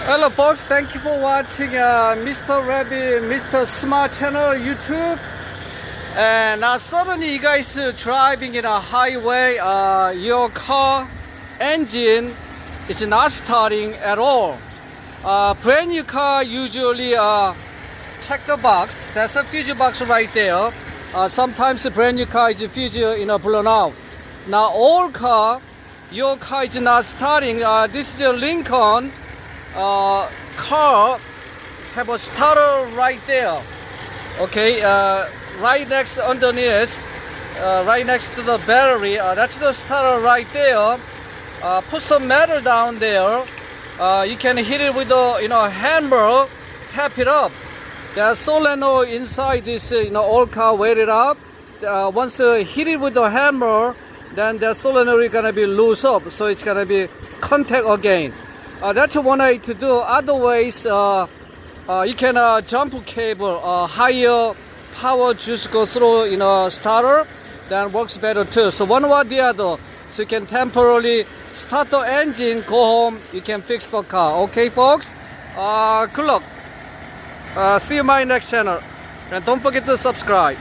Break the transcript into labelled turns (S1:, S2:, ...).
S1: Hello folks, thank you for watching Mr. Rabbit, Mr. Smart Channel YouTube. And now suddenly you guys driving in a highway, your car engine is not starting at all. Brand new car usually check the box. There's a fuse box right there. Sometimes a brand new car is fuse blown out. Now old car, your car is not starting. This is a Lincoln car have a starter right there. Okay, right next underneath, right next to the battery. That's the starter right there. Put some metal down there. You can hit it with a hammer, tap it up. There's solenoid inside this old car weighted up. Once hit it with the hammer, then the solenoid is gonna be loose up, so it's gonna be contact again. That's one way to do. Otherwise, you can jump cable, higher power juice go through starter, then works better too. So one or the other. So you can temporarily start the engine, go home, you can fix the car. Okay folks? Good luck. See you in my next channel. And don't forget to subscribe.